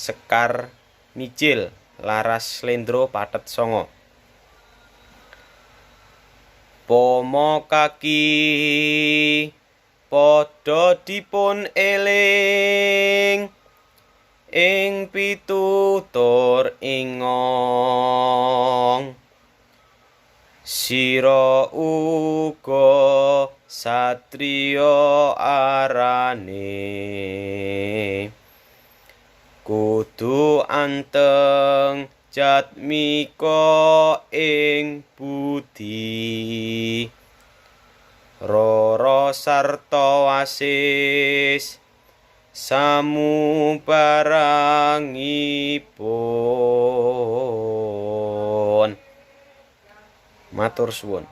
Sekar mijil laras slendro pathet sanga. Pomo kaki padha dipun eling ing pitutur ingong. Sira uga satriya arane kudu anteng jatmika ing budi rara sarta wasis samubarangipun. Matur suwun.